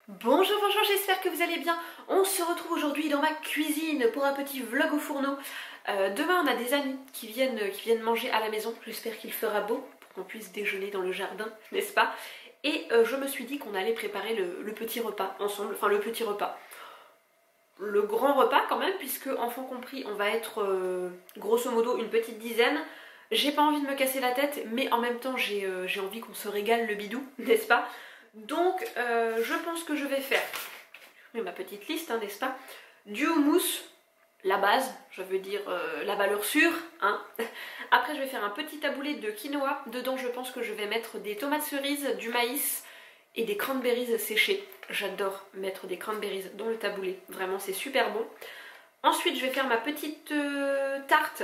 Bonjour, bonjour, j'espère que vous allez bien. On se retrouve aujourd'hui dans ma cuisine pour un petit vlog au fourneau. Demain on a des amis qui viennent manger à la maison. J'espère qu'il fera beau pour qu'on puisse déjeuner dans le jardin, n'est-ce pas? Et je me suis dit qu'on allait préparer le petit repas ensemble, enfin le petit repas. Le grand repas quand même, puisque enfants compris on va être grosso modo une petite dizaine. J'ai pas envie de me casser la tête, mais en même temps j'ai envie qu'on se régale le bidou, n'est-ce pas? Donc je pense que je vais faire ma petite liste, hein, n'est-ce pas? Du houmous, la base, je veux dire la valeur sûre, hein. Après je vais faire un petit taboulé de quinoa. Dedans je pense que je vais mettre des tomates cerises, du maïs et des cranberries séchées. J'adore mettre des cranberries dans le taboulé, vraiment c'est super bon. Ensuite je vais faire ma petite tarte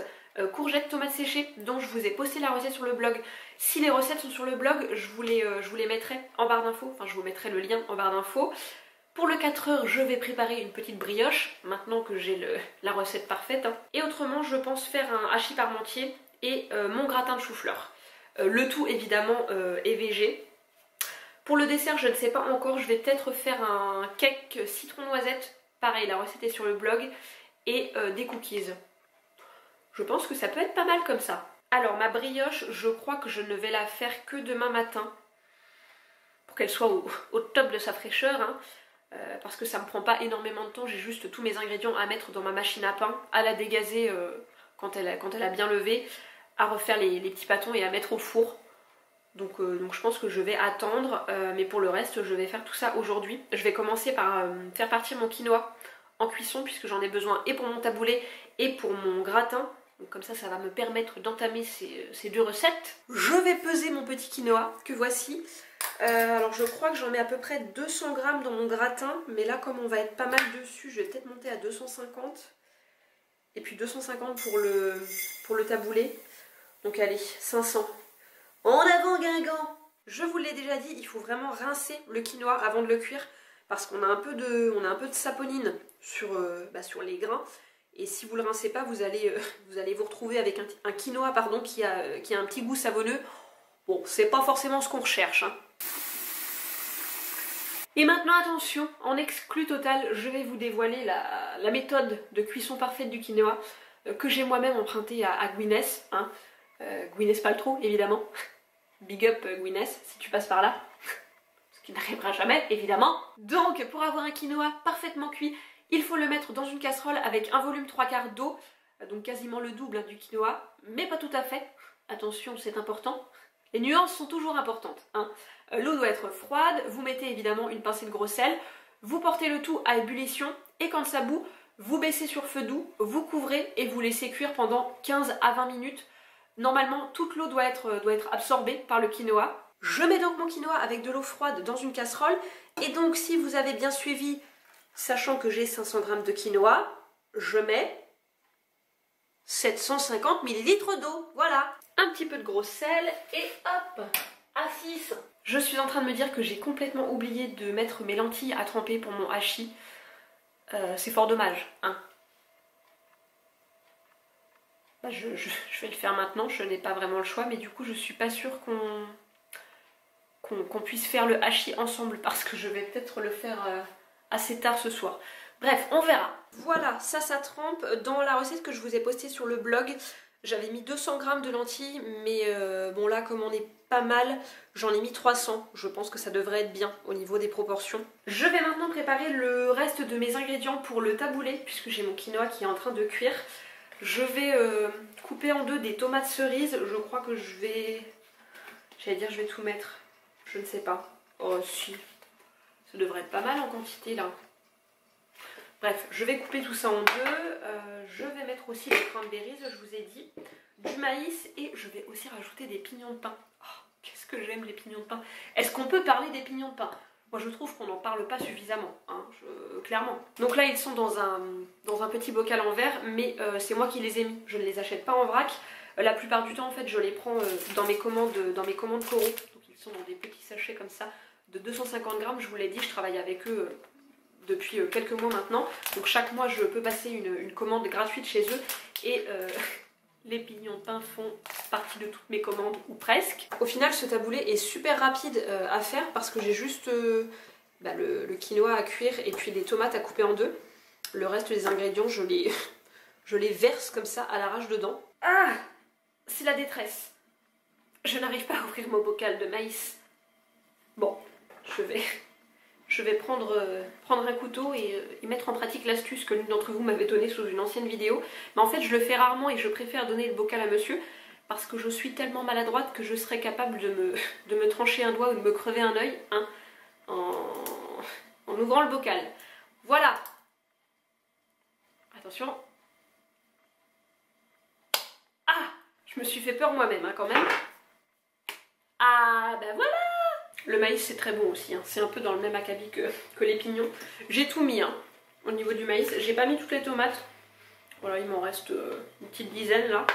courgettes tomates séchées dont je vous ai posté la recette sur le blog. Si les recettes sont sur le blog, je vous les mettrai en barre d'infos, enfin je vous mettrai le lien en barre d'infos. Pour le 4 heures, je vais préparer une petite brioche, maintenant que j'ai la recette parfaite, hein. Et autrement, je pense faire un hachis parmentier et mon gratin de chou-fleur. Le tout évidemment est végé. Pour le dessert, je ne sais pas encore, je vais peut-être faire un cake citron noisette. Pareil, la recette est sur le blog. Et des cookies. Je pense que ça peut être pas mal comme ça. Alors ma brioche, je crois que je ne vais la faire que demain matin. Pour qu'elle soit au top de sa fraîcheur, hein. Parce que ça me prend pas énormément de temps. J'ai juste tous mes ingrédients à mettre dans ma machine à pain, à la dégazer quand elle a bien levé, à refaire les petits pâtons et à mettre au four. Donc je pense que je vais attendre, mais pour le reste je vais faire tout ça aujourd'hui. Je vais commencer par faire partir mon quinoa en cuisson puisque j'en ai besoin et pour mon taboulé et pour mon gratin. Donc comme ça va me permettre d'entamer ces deux recettes. Je vais peser mon petit quinoa que voici. Alors je crois que j'en mets à peu près 200 grammes dans mon gratin, mais là comme on va être pas mal dessus, je vais peut-être monter à 250. Et puis 250 pour le taboulé. Donc allez, 500. En avant Guingamp! Je vous l'ai déjà dit, il faut vraiment rincer le quinoa avant de le cuire parce qu'on a un peu de saponine sur les grains. Et si vous ne le rincez pas, vous allez vous retrouver avec un quinoa qui a un petit goût savonneux. Bon, c'est pas forcément ce qu'on recherche, hein. Et maintenant attention, en exclu total, je vais vous dévoiler la méthode de cuisson parfaite du quinoa que j'ai moi-même empruntée à Gwyneth, hein. Gwyneth Paltrow évidemment. Big up Gwyneth si tu passes par là. Ce qui n'arrivera jamais évidemment. Donc pour avoir un quinoa parfaitement cuit, il faut le mettre dans une casserole avec un volume 3/4 d'eau, donc quasiment le double du quinoa, mais pas tout à fait. Attention, c'est important. Les nuances sont toujours importantes, hein. L'eau doit être froide, vous mettez évidemment une pincée de gros sel, vous portez le tout à ébullition et quand ça bout, vous baissez sur feu doux, vous couvrez et vous laissez cuire pendant 15 à 20 minutes. Normalement, toute l'eau doit être absorbée par le quinoa. Je mets donc mon quinoa avec de l'eau froide dans une casserole et donc si vous avez bien suivi, sachant que j'ai 500 g de quinoa, je mets 750 ml d'eau, voilà. Un petit peu de gros sel et hop, à 6. Je suis en train de me dire que j'ai complètement oublié de mettre mes lentilles à tremper pour mon hachis. C'est fort dommage, hein. Bah, je vais le faire maintenant, je n'ai pas vraiment le choix, mais du coup je suis pas sûre qu'on puisse faire le hachis ensemble parce que je vais peut-être le faire assez tard ce soir. Bref, on verra. Voilà, ça trempe. Dans la recette que je vous ai postée sur le blog, j'avais mis 200 g de lentilles, mais bon là comme on est pas mal, j'en ai mis 300. Je pense que ça devrait être bien au niveau des proportions. Je vais maintenant préparer le reste de mes ingrédients pour le taboulé, puisque j'ai mon quinoa qui est en train de cuire. Je vais couper en deux des tomates cerises. Je crois que je vais tout mettre. Je ne sais pas. Oh si, ça devrait être pas mal en quantité là. Bref, je vais couper tout ça en deux. Je vais mettre aussi des cranberries, je vous ai dit, du maïs et je vais aussi rajouter des pignons de pain. Oh, qu'est-ce que j'aime les pignons de pain. Est-ce qu'on peut parler des pignons de pain? Moi je trouve qu'on n'en parle pas suffisamment, hein, clairement. Donc là ils sont dans un petit bocal en verre, mais c'est moi qui les ai mis. Je ne les achète pas en vrac. La plupart du temps en fait je les prends dans mes commandes Coro. Donc ils sont dans des petits sachets comme ça de 250 g. Je vous l'ai dit, je travaille avec eux depuis quelques mois maintenant. Donc chaque mois je peux passer une commande gratuite chez eux et les pignons de pain font partie de toutes mes commandes ou presque. Au final ce taboulé est super rapide à faire parce que j'ai juste le quinoa à cuire et puis les tomates à couper en deux. Le reste des ingrédients, je les verse comme ça à l'arrache dedans. Ah! C'est la détresse. Je n'arrive pas à ouvrir mon bocal de maïs. Bon, je vais prendre un couteau et mettre en pratique l'astuce que l'une d'entre vous m'avait donnée sous une ancienne vidéo. Mais en fait, je le fais rarement et je préfère donner le bocal à monsieur parce que je suis tellement maladroite que je serais capable de me trancher un doigt ou de me crever un œil hein, en ouvrant le bocal. Voilà. Attention. Ah! Je me suis fait peur moi-même hein, quand même. Ah ben voilà! Le maïs c'est très bon aussi, hein. C'est un peu dans le même acabit que les pignons. J'ai tout mis hein, au niveau du maïs. J'ai pas mis toutes les tomates. Voilà, il m'en reste une petite dizaine là.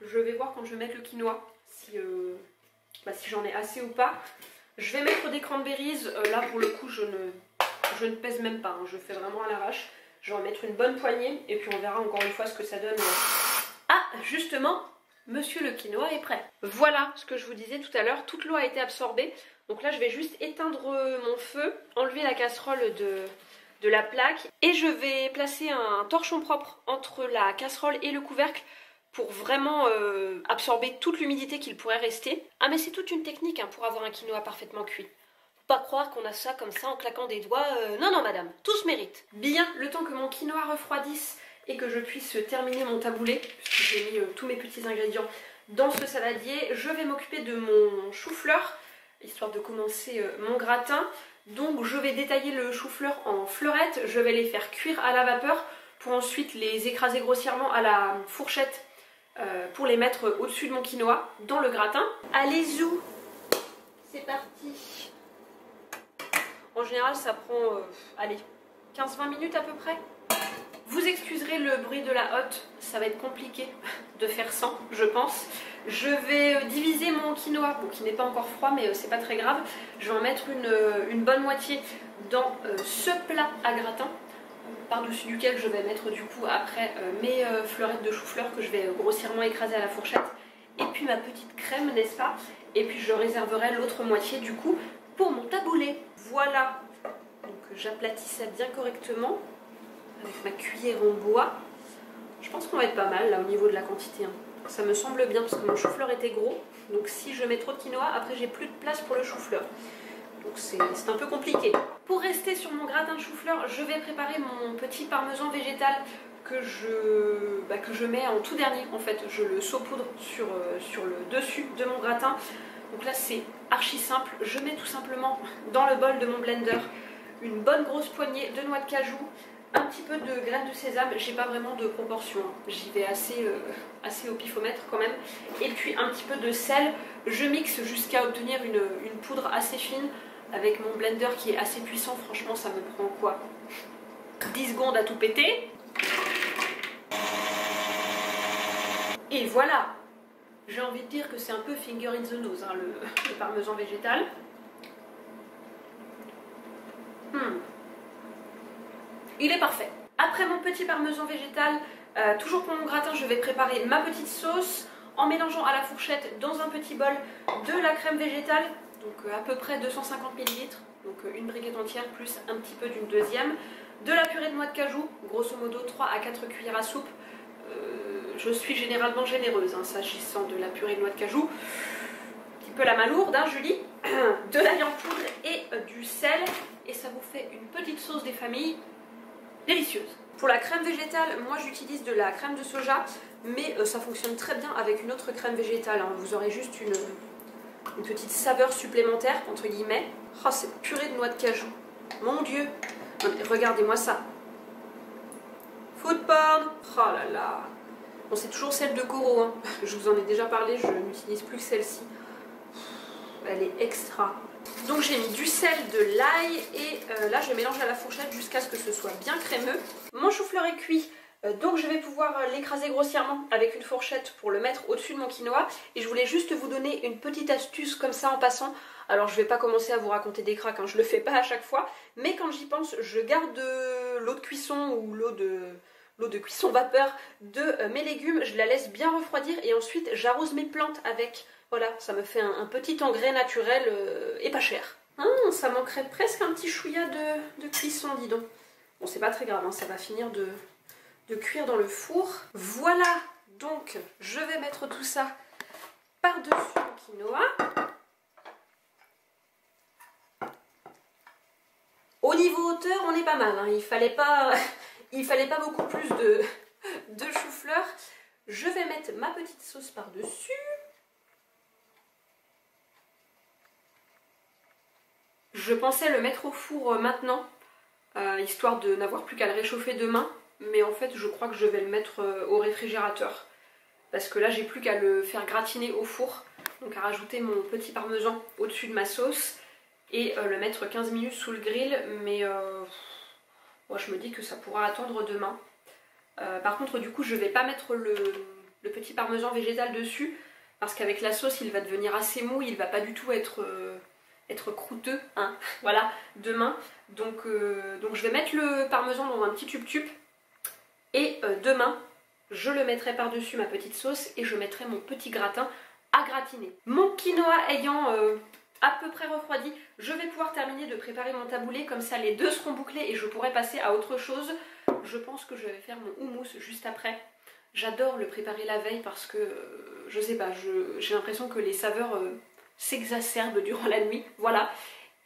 Je vais voir quand je vais mettre le quinoa si j'en ai assez ou pas. Je vais mettre des cranberries. Là pour le coup je ne pèse même pas, hein. Je fais vraiment à l'arrache. Je vais en mettre une bonne poignée et puis on verra encore une fois ce que ça donne. Ah justement, monsieur le quinoa est prêt. Voilà ce que je vous disais tout à l'heure, toute l'eau a été absorbée. Donc là je vais juste éteindre mon feu, enlever la casserole de la plaque et je vais placer un torchon propre entre la casserole et le couvercle pour vraiment absorber toute l'humidité qu'il pourrait rester. Ah mais c'est toute une technique hein, pour avoir un quinoa parfaitement cuit. Faut pas croire qu'on a ça comme ça en claquant des doigts. Non non madame, tout se mérite. Bien, le temps que mon quinoa refroidisse et que je puisse terminer mon taboulé, puisque j'ai mis tous mes petits ingrédients dans ce saladier, je vais m'occuper de mon chou-fleur, histoire de commencer mon gratin. Donc je vais détailler le chou-fleur en fleurettes, je vais les faire cuire à la vapeur pour ensuite les écraser grossièrement à la fourchette pour les mettre au-dessus de mon quinoa dans le gratin. Allez zou, c'est parti. En général ça prend allez, 15-20 minutes à peu près. Vous excuserez le bruit de la hotte, ça va être compliqué de faire sans, je pense. Je vais diviser mon quinoa, bon, qui n'est pas encore froid, mais c'est pas très grave. Je vais en mettre une bonne moitié dans ce plat à gratin, par-dessus duquel je vais mettre du coup après mes fleurettes de chou-fleur que je vais grossièrement écraser à la fourchette. Et puis ma petite crème, n'est-ce pas? Et puis je réserverai l'autre moitié du coup pour mon taboulé. Voilà, donc j'aplatis ça bien correctement avec ma cuillère en bois. Je pense qu'on va être pas mal là au niveau de la quantité. Hein. Ça me semble bien parce que mon chou-fleur était gros. Donc si je mets trop de quinoa, après j'ai plus de place pour le chou-fleur. Donc c'est un peu compliqué. Pour rester sur mon gratin de chou-fleur, je vais préparer mon petit parmesan végétal que je mets en tout dernier. En fait, je le saupoudre sur le dessus de mon gratin. Donc là c'est archi simple. Je mets tout simplement dans le bol de mon blender une bonne grosse poignée de noix de cajou, un petit peu de graines de sésame, j'ai pas vraiment de proportion, hein. J'y vais assez au pifomètre quand même, et puis un petit peu de sel, je mixe jusqu'à obtenir une poudre assez fine avec mon blender qui est assez puissant, franchement ça me prend quoi 10 secondes à tout péter. Et voilà, j'ai envie de dire que c'est un peu finger in the nose, hein, le parmesan végétal. Il est parfait. Après mon petit parmesan végétal, toujours pour mon gratin, je vais préparer ma petite sauce en mélangeant à la fourchette dans un petit bol de la crème végétale, donc à peu près 250 ml, donc une briquette entière plus un petit peu d'une deuxième, de la purée de noix de cajou, grosso modo 3 à 4 cuillères à soupe. Je suis généralement généreuse hein, s'agissant de la purée de noix de cajou. Un petit peu la malourde, hein, Julie. De l'ail en poudre et du sel, et ça vous fait une petite sauce des familles délicieuse. Pour la crème végétale, moi j'utilise de la crème de soja, mais ça fonctionne très bien avec une autre crème végétale, hein. Vous aurez juste une petite saveur supplémentaire, entre guillemets. Oh, cette purée de noix de cajou, mon dieu, regardez-moi ça. Food porn, oh là là. Bon, c'est toujours celle de Goro, hein. Je vous en ai déjà parlé, je n'utilise plus que celle-ci. Elle est extra. Donc j'ai mis du sel, de l'ail et là je mélange à la fourchette jusqu'à ce que ce soit bien crémeux. Mon chou-fleur est cuit, donc je vais pouvoir l'écraser grossièrement avec une fourchette pour le mettre au-dessus de mon quinoa. Et je voulais juste vous donner une petite astuce comme ça en passant. Alors je vais pas commencer à vous raconter des cracks, hein, je le fais pas à chaque fois. Mais quand j'y pense, je garde l'eau de cuisson ou l'eau de cuisson vapeur de mes légumes. Je la laisse bien refroidir et ensuite j'arrose mes plantes avec. Voilà, ça me fait un petit engrais naturel et pas cher. Ah, ça manquerait presque un petit chouïa de cuisson, dis donc. Bon, c'est pas très grave, hein, ça va finir de cuire dans le four. Voilà, donc je vais mettre tout ça par-dessus le quinoa. Au niveau hauteur, on est pas mal, hein. Il fallait pas beaucoup plus de chou-fleur. Je vais mettre ma petite sauce par-dessus. Je pensais le mettre au four maintenant, histoire de n'avoir plus qu'à le réchauffer demain. Mais en fait, je crois que je vais le mettre au réfrigérateur. Parce que là, j'ai plus qu'à le faire gratiner au four. Donc à rajouter mon petit parmesan au-dessus de ma sauce. Et le mettre 15 minutes sous le grill. Mais moi, je me dis que ça pourra attendre demain. Par contre, du coup, je vais pas mettre le petit parmesan végétal dessus. Parce qu'avec la sauce, il va devenir assez mou. Il va pas du tout être croûteux, hein, voilà, demain. Donc je vais mettre le parmesan dans un petit tube-tube. Et demain, je le mettrai par-dessus ma petite sauce et je mettrai mon petit gratin à gratiner. Mon quinoa ayant à peu près refroidi, je vais pouvoir terminer de préparer mon taboulé. Comme ça, les deux seront bouclés et je pourrai passer à autre chose. Je pense que je vais faire mon houmous juste après. J'adore le préparer la veille parce que, je sais pas, j'ai l'impression que les saveurs s'exacerbent durant la nuit, voilà.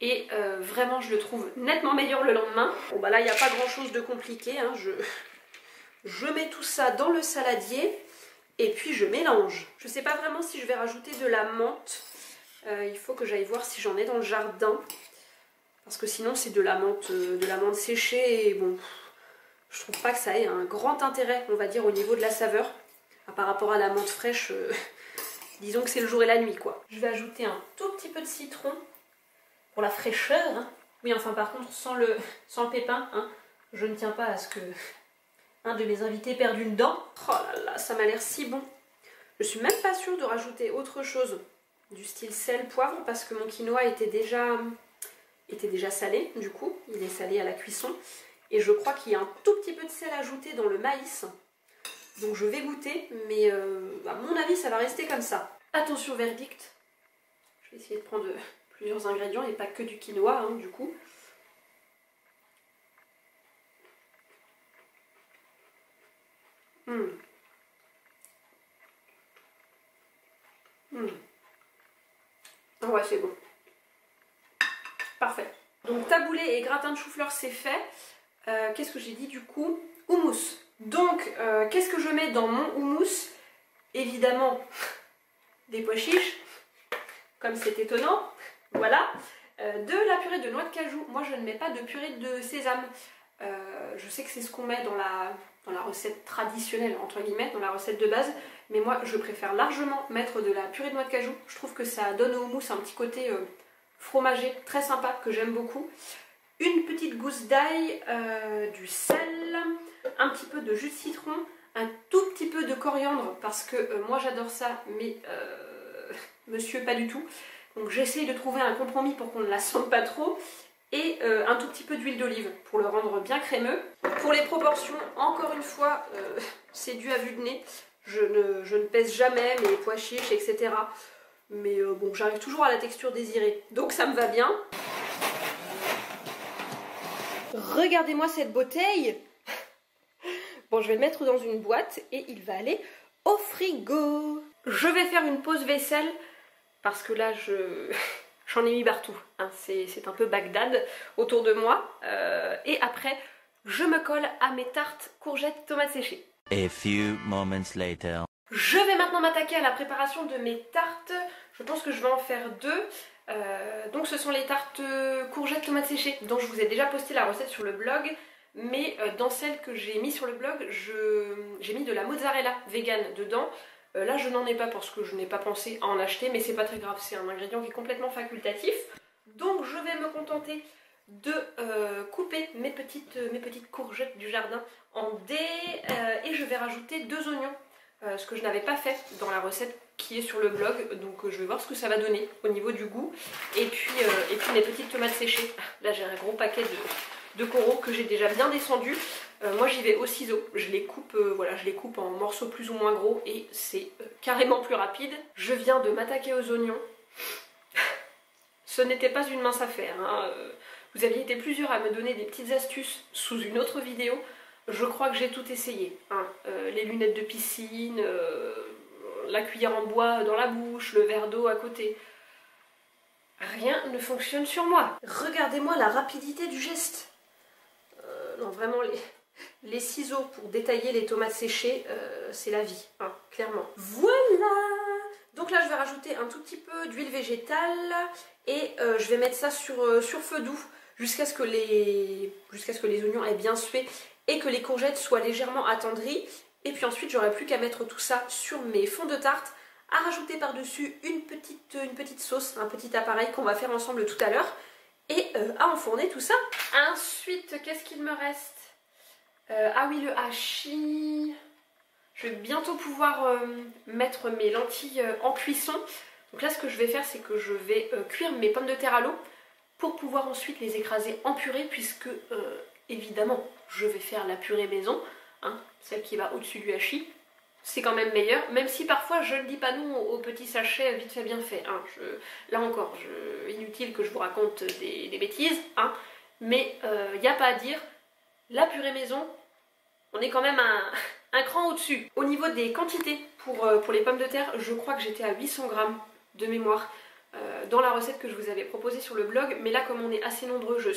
Et vraiment, je le trouve nettement meilleur le lendemain. Bon bah là, il n'y a pas grand chose de compliqué, hein. Je mets tout ça dans le saladier et puis je mélange. Je sais pas vraiment si je vais rajouter de la menthe. Il faut que j'aille voir si j'en ai dans le jardin. Parce que sinon c'est de la menthe séchée et bon, je trouve pas que ça ait un grand intérêt, on va dire, au niveau de la saveur. Par rapport à la menthe fraîche, disons que c'est le jour et la nuit, quoi. Je vais ajouter un tout petit peu de citron pour la fraîcheur, hein. Oui, enfin par contre, sans le pépin, hein. Je ne tiens pas à ce que un de mes invités perde une dent. Oh là là, ça m'a l'air si bon. Je suis même pas sûre de rajouter autre chose du style sel, poivre, parce que mon quinoa était déjà salé, du coup. Il est salé à la cuisson. Et je crois qu'il y a un tout petit peu de sel ajouté dans le maïs. Donc je vais goûter, mais à mon avis, ça va rester comme ça. Attention, verdict. Je vais essayer de prendre plusieurs ingrédients et pas que du quinoa, hein, du coup. Ah ouais, c'est bon. Parfait. Donc taboulé et gratin de chou-fleur, c'est fait. Qu'est-ce que j'ai dit du coup? Houmous. Donc, qu'est-ce que je mets dans mon houmous? Évidemment, des pois chiches, comme c'est étonnant. Voilà. De la purée de noix de cajou. Moi, je ne mets pas de purée de sésame. Je sais que c'est ce qu'on met dans la recette traditionnelle, entre guillemets, dans la recette de base. Mais moi, je préfère largement mettre de la purée de noix de cajou. Je trouve que ça donne au houmous un petit côté fromagé, très sympa, que j'aime beaucoup. Une petite gousse d'ail, du sel, un petit peu de jus de citron, un tout petit peu de coriandre, parce que moi j'adore ça, mais monsieur pas du tout. Donc j'essaye de trouver un compromis pour qu'on ne la sente pas trop. Et un tout petit peu d'huile d'olive pour le rendre bien crémeux. Pour les proportions, encore une fois, c'est dû à vue de nez. Je ne pèse jamais mes pois chiches, etc. Mais bon, j'arrive toujours à la texture désirée. Donc ça me va bien. Regardez-moi cette bouteille. Bon, je vais le mettre dans une boîte et il va aller au frigo. Je vais faire une pause vaisselle parce que là, j'en ai mis partout. Hein. C'est un peu Bagdad autour de moi. Et après, je me colle à mes tartes courgettes tomates séchées. A few moments later. Je vais maintenant m'attaquer à la préparation de mes tartes. Je pense que je vais en faire deux. Donc ce sont les tartes courgettes tomates séchées dont je vous ai déjà posté la recette sur le blog. Mais dans celle que j'ai mis sur le blog, j'ai mis de la mozzarella vegan dedans. Là je n'en ai pas parce que je n'ai pas pensé à en acheter, mais c'est pas très grave, c'est un ingrédient qui est complètement facultatif. Donc je vais me contenter de couper mes petites courgettes du jardin en dés et je vais rajouter 2 oignons, ce que je n'avais pas fait dans la recette qui est sur le blog, donc je vais voir ce que ça va donner au niveau du goût. Et puis mes petites tomates séchées. Là j'ai un gros paquet de coraux que j'ai déjà bien descendu. Moi j'y vais au ciseau, je les coupe, voilà, je les coupe en morceaux plus ou moins gros et c'est carrément plus rapide. Je viens de m'attaquer aux oignons. ce n'était pas une mince affaire. Hein. Vous aviez été plusieurs à me donner des petites astuces sous une autre vidéo. Je crois que j'ai tout essayé. Hein. Les lunettes de piscine, la cuillère en bois dans la bouche, le verre d'eau à côté. Rien ne fonctionne sur moi. Regardez-moi la rapidité du geste. Non, vraiment, les ciseaux pour détailler les tomates séchées, c'est la vie, hein, clairement. Voilà! Donc là, je vais rajouter un tout petit peu d'huile végétale et je vais mettre ça sur feu doux jusqu'à ce que les oignons aient bien sué et que les courgettes soient légèrement attendries. Et puis ensuite, j'aurai plus qu'à mettre tout ça sur mes fonds de tarte, à rajouter par-dessus une petite sauce, un petit appareil qu'on va faire ensemble tout à l'heure, et à enfourner tout ça. Ensuite, qu'est-ce qu'il me reste? Ah oui, le hachis. Je vais bientôt pouvoir mettre mes lentilles en cuisson. Donc là, ce que je vais faire, c'est que je vais cuire mes pommes de terre à l'eau pour pouvoir ensuite les écraser en purée, puisque évidemment, je vais faire la purée maison, hein, celle qui va au-dessus du hachis. C'est quand même meilleur, même si parfois je ne dis pas non au petit sachet vite fait bien fait. Hein. Là encore, inutile que je vous raconte des bêtises, hein, mais il n'y a pas à dire, la purée maison, on est quand même un cran au-dessus. Au niveau des quantités pour les pommes de terre, je crois que j'étais à 800 grammes de mémoire dans la recette que je vous avais proposée sur le blog, mais là comme on est assez nombreux, je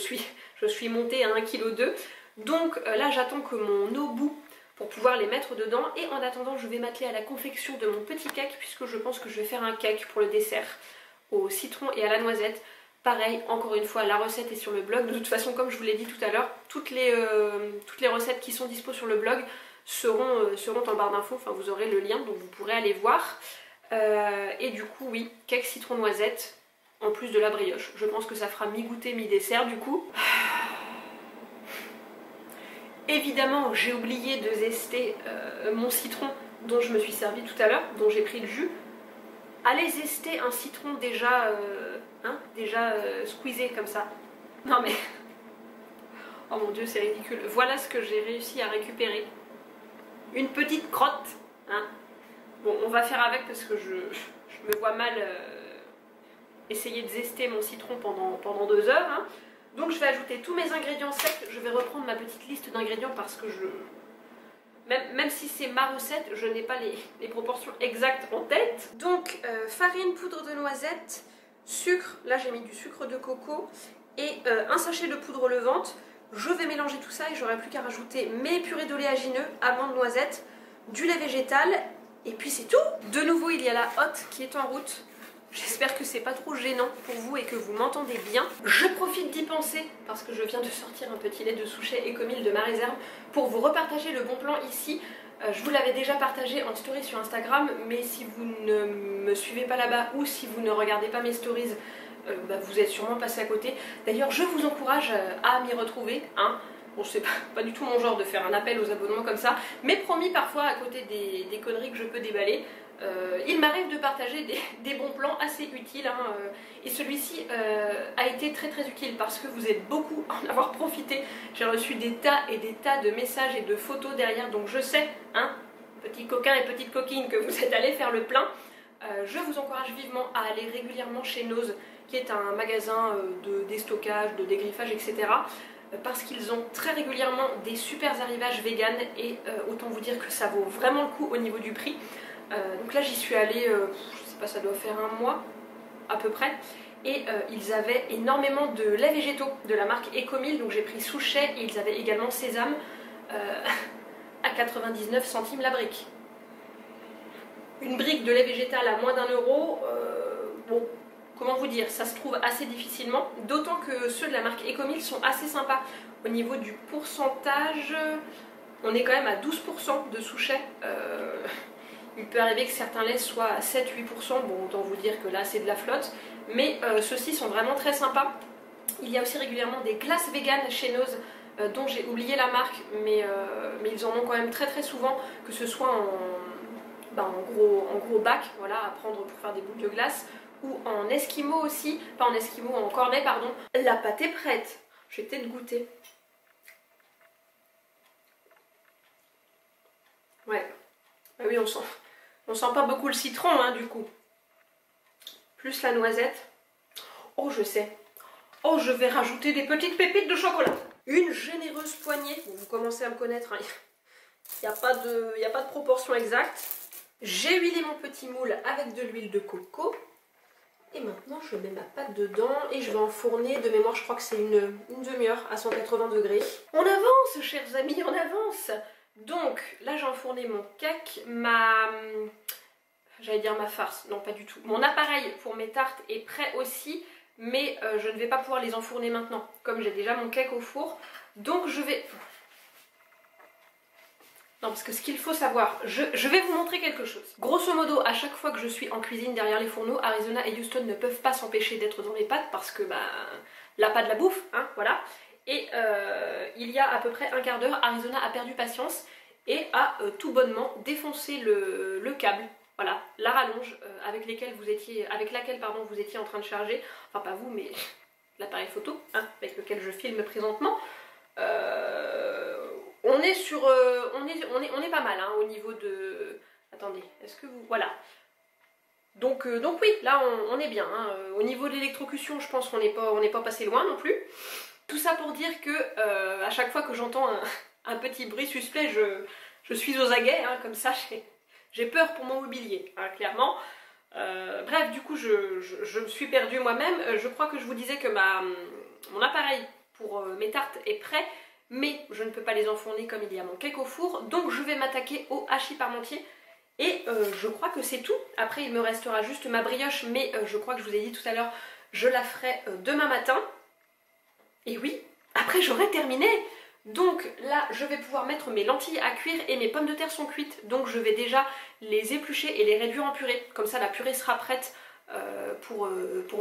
suis montée à 1,2 kg. Donc là j'attends que mon eau bout pour pouvoir les mettre dedans, et en attendant je vais m'atteler à la confection de mon petit cake, puisque je pense que je vais faire un cake pour le dessert au citron et à la noisette. Pareil, encore une fois, la recette est sur le blog. De toute façon, comme je vous l'ai dit tout à l'heure, toutes les recettes qui sont dispo sur le blog seront en barre d'infos, enfin vous aurez le lien, donc vous pourrez aller voir. Et du coup, oui, cake citron noisette, en plus de la brioche. Je pense que ça fera mi-goûter, mi-dessert du coup. Évidemment, j'ai oublié de zester mon citron dont je me suis servi tout à l'heure, dont j'ai pris le jus. Allez zester un citron déjà squeezé comme ça. Non mais... Oh mon dieu, c'est ridicule. Voilà ce que j'ai réussi à récupérer. Une petite crotte. Hein. Bon, on va faire avec parce que je me vois mal essayer de zester mon citron pendant 2 heures. Hein. Donc je vais ajouter tous mes ingrédients secs. Je vais reprendre ma petite liste d'ingrédients parce que même si c'est ma recette, je n'ai pas les proportions exactes en tête. Donc farine, poudre de noisette, sucre, là j'ai mis du sucre de coco et un sachet de poudre levante. Je vais mélanger tout ça et j'aurai plus qu'à rajouter mes purées d'oléagineux, amandes, noisettes, du lait végétal et puis c'est tout. De nouveau il y a la hotte qui est en route. J'espère que c'est pas trop gênant pour vous et que vous m'entendez bien. Je profite d'y penser parce que je viens de sortir un petit lait de Souchet Ecomil de ma réserve pour vous repartager le bon plan ici. Je vous l'avais déjà partagé en story sur Instagram, mais si vous ne me suivez pas là-bas ou si vous ne regardez pas mes stories, vous êtes sûrement passé à côté. D'ailleurs, je vous encourage à m'y retrouver. Hein. Bon, c'est pas du tout mon genre de faire un appel aux abonnements comme ça, mais promis, parfois à côté des conneries que je peux déballer, il m'arrive de partager des bons plans assez utiles, hein, et celui-ci a été très très utile parce que vous êtes beaucoup à en avoir profité. J'ai reçu des tas et des tas de messages et de photos derrière, donc je sais, hein, petits coquins et petites coquines, que vous êtes allés faire le plein. Je vous encourage vivement à aller régulièrement chez Nose, qui est un magasin de déstockage, de dégriffage, etc. Parce qu'ils ont très régulièrement des super arrivages vegan et autant vous dire que ça vaut vraiment le coup au niveau du prix. Donc là j'y suis allée, je sais pas, ça doit faire 1 mois à peu près, et ils avaient énormément de laits végétaux de la marque Ecomil, donc j'ai pris Souchet et ils avaient également Sésame à 99 centimes la brique. Une brique de lait végétal à moins d'1 €, bon, comment vous dire, ça se trouve assez difficilement, d'autant que ceux de la marque Ecomil sont assez sympas. Au niveau du pourcentage, on est quand même à 12% de Souchet. Il peut arriver que certains laits soient à 7-8%, bon autant vous dire que là c'est de la flotte, mais ceux-ci sont vraiment très sympas. Il y a aussi régulièrement des glaces véganes chez Nose, dont j'ai oublié la marque, mais ils en ont quand même très très souvent, que ce soit en gros bac, voilà, à prendre pour faire des boules de glace, ou en esquimau aussi, pas en esquimau, en cornet pardon. La pâte est prête, je vais peut-être goûter. Ouais, ah oui, on sent pas beaucoup le citron, hein, du coup. Plus la noisette. Oh, je sais. Oh, je vais rajouter des petites pépites de chocolat. Une généreuse poignée. Bon, vous commencez à me connaître, hein. Il n'y a pas de proportion exacte. J'ai huilé mon petit moule avec de l'huile de coco. Et maintenant, je mets ma pâte dedans et je vais enfourner. De mémoire, je crois que c'est une demi-heure à 180 degrés. On avance, chers amis, on avance. Donc, là, j'ai enfourné mon cake, j'allais dire ma farce, non pas du tout. Mon appareil pour mes tartes est prêt aussi, mais je ne vais pas pouvoir les enfourner maintenant, comme j'ai déjà mon cake au four. Donc je vais... Non, parce que ce qu'il faut savoir, je vais vous montrer quelque chose. Grosso modo, à chaque fois que je suis en cuisine derrière les fourneaux, Arizona et Houston ne peuvent pas s'empêcher d'être dans mes pâtes parce que, la pâte de la bouffe, hein, voilà. Et il y a à peu près un quart d'heure, Arizona a perdu patience et a tout bonnement défoncé le câble. Voilà, la rallonge avec laquelle vous étiez en train de charger, enfin pas vous, mais l'appareil photo, hein, avec lequel je filme présentement. On est pas mal, hein, au niveau de... Attendez, est-ce que vous... Voilà. Donc oui, là on est bien. Hein. Au niveau de l'électrocution, je pense qu'on n'est pas passé loin non plus. Tout ça pour dire que à chaque fois que j'entends un petit bruit suspect, je suis aux aguets, hein, comme ça j'ai peur pour mon mobilier, hein, clairement. Bref, du coup, je me suis perdue moi-même. Je crois que je vous disais que mon appareil pour mes tartes est prêt, mais je ne peux pas les enfourner comme il y a mon cake au four. Donc je vais m'attaquer au hachis parmentier. Et je crois que c'est tout. Après, il me restera juste ma brioche, mais je crois que je vous ai dit tout à l'heure, je la ferai demain matin. Et oui, après j'aurai terminé. Donc là, je vais pouvoir mettre mes lentilles à cuire et mes pommes de terre sont cuites. Donc je vais déjà les éplucher et les réduire en purée. Comme ça, la purée sera prête pour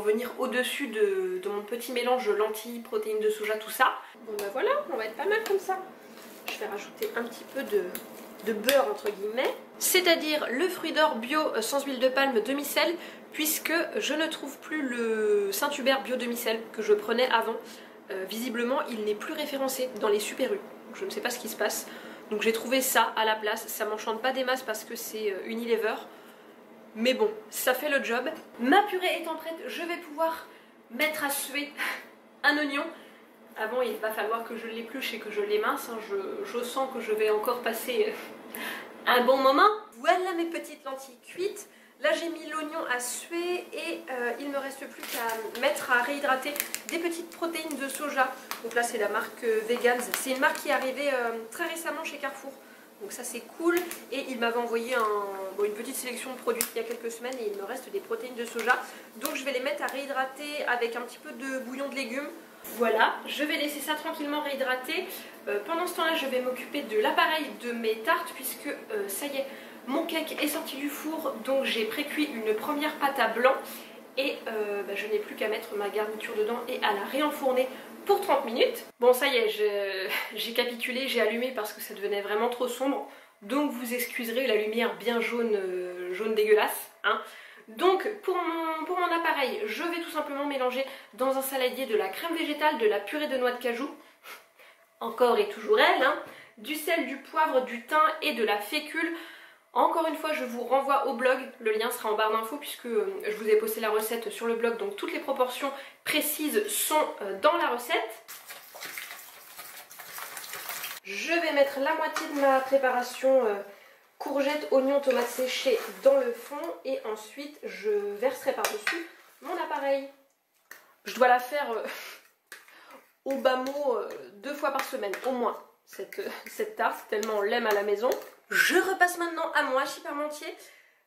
venir au-dessus de mon petit mélange lentilles, protéines de soja, tout ça. Bon ben voilà, on va être pas mal comme ça. Je vais rajouter un petit peu de beurre entre guillemets. C'est-à-dire le fruit d'or bio sans huile de palme demi-sel, puisque je ne trouve plus le Saint-Hubert bio demi-sel que je prenais avant. Visiblement il n'est plus référencé dans les Super U, je ne sais pas ce qui se passe, donc j'ai trouvé ça à la place. Ça m'enchante pas des masses parce que c'est Unilever, mais bon, ça fait le job. Ma purée étant prête, je vais pouvoir mettre à suer un oignon. Avant, il va falloir que je l'épluche et que je l'émince, hein. Je sens que je vais encore passer un bon moment. Voilà mes petites lentilles cuites. Là j'ai mis l'oignon à suer et il ne me reste plus qu'à mettre à réhydrater des petites protéines de soja. Donc là c'est la marque Vegans. C'est une marque qui est arrivée très récemment chez Carrefour. Donc ça c'est cool. Et il m'avait envoyé une petite sélection de produits il y a quelques semaines et il me reste des protéines de soja. Donc je vais les mettre à réhydrater avec un petit peu de bouillon de légumes. Voilà, je vais laisser ça tranquillement réhydrater. Pendant ce temps là je vais m'occuper de l'appareil de mes tartes puisque ça y est. Mon cake est sorti du four, donc j'ai pré-cuit une première pâte à blanc et je n'ai plus qu'à mettre ma garniture dedans et à la réenfourner pour 30 minutes. Bon ça y est, j'ai capitulé, j'ai allumé parce que ça devenait vraiment trop sombre, donc vous excuserez la lumière bien jaune, jaune dégueulasse, hein. Donc pour mon appareil, je vais tout simplement mélanger dans un saladier de la crème végétale, de la purée de noix de cajou, encore et toujours elle, hein, du sel, du poivre, du thym et de la fécule. Encore une fois, je vous renvoie au blog, le lien sera en barre d'infos puisque je vous ai posté la recette sur le blog, donc toutes les proportions précises sont dans la recette. Je vais mettre la moitié de ma préparation courgettes, oignons, tomates séchées dans le fond et ensuite je verserai par-dessus mon appareil. Je dois la faire au bas mot 2 fois par semaine, au moins, cette tarte, tellement on l'aime à la maison. Je repasse maintenant à mon hachis parmentier.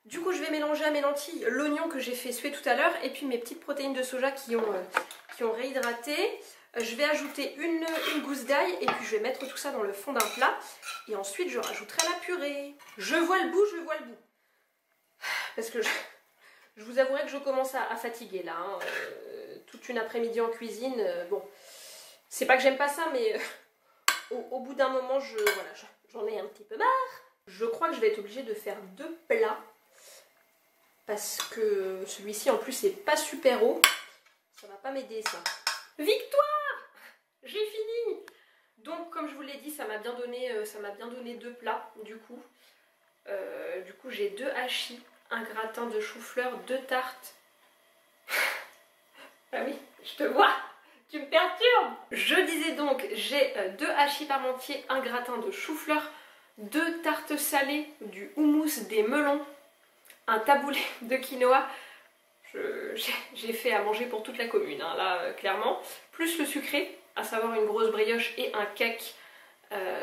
Du coup, je vais mélanger à mes lentilles l'oignon que j'ai fait suer tout à l'heure et puis mes petites protéines de soja qui ont réhydraté. Je vais ajouter une gousse d'ail et puis je vais mettre tout ça dans le fond d'un plat. Et ensuite, je rajouterai la purée. Je vois le bout, je vois le bout. Parce que je vous avouerai que je commence à fatiguer là. Hein. Toute une après-midi en cuisine. Bon, c'est pas que j'aime pas ça, mais au bout d'un moment, j'en ai un petit peu marre. Je crois que je vais être obligée de faire 2 plats parce que celui-ci en plus est pas super haut. Ça va pas m'aider ça. Victoire! J'ai fini! Donc comme je vous l'ai dit, ça m'a bien donné 2 plats du coup. J'ai 2 hachis, un gratin de chou-fleur, 2 tartes. Ah oui, je te vois, tu me perturbes. Je disais donc, j'ai 2 hachis parmentiers, un gratin de chou-fleur, 2 tartes salées, du houmous, des melons, un taboulé de quinoa. J'ai fait à manger pour toute la commune, hein, là, clairement. Plus le sucré, à savoir une grosse brioche et un cake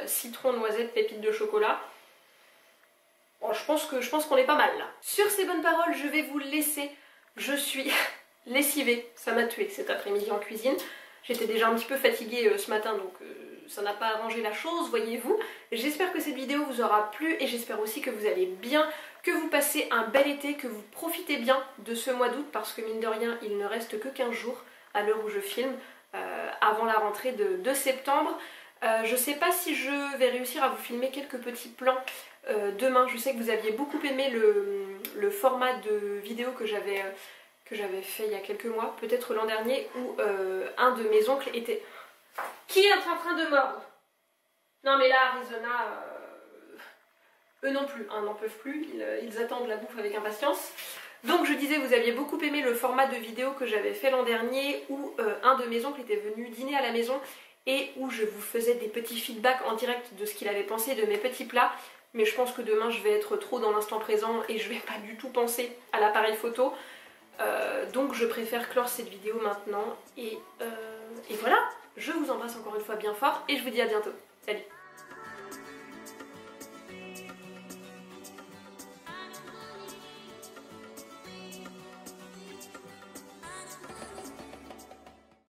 citron, noisette, pépites de chocolat. Bon, je pense qu'on est pas mal là. Sur ces bonnes paroles, je vais vous laisser. Je suis lessivée, ça m'a tuée cet après-midi en cuisine. J'étais déjà un petit peu fatiguée ce matin, donc ça n'a pas arrangé la chose, voyez-vous. J'espère que cette vidéo vous aura plu et j'espère aussi que vous allez bien, que vous passez un bel été, que vous profitez bien de ce mois d'août, parce que mine de rien, il ne reste que 15 jours à l'heure où je filme, avant la rentrée de septembre. Je sais pas si je vais réussir à vous filmer quelques petits plans demain. Je sais que vous aviez beaucoup aimé le format de vidéo que j'avais fait il y a quelques mois, peut-être l'an dernier, où un de mes oncles était... Qui est en train de mordre? Non mais là, Arizona, eux non plus, hein, n'en peuvent plus, ils attendent la bouffe avec impatience. Donc je disais, vous aviez beaucoup aimé le format de vidéo que j'avais fait l'an dernier, où un de mes oncles était venu dîner à la maison et où je vous faisais des petits feedbacks en direct de ce qu'il avait pensé de mes petits plats. Mais je pense que demain je vais être trop dans l'instant présent et je vais pas du tout penser à l'appareil photo. Donc je préfère clore cette vidéo maintenant et voilà, je vous embrasse encore une fois bien fort et je vous dis à bientôt. Salut!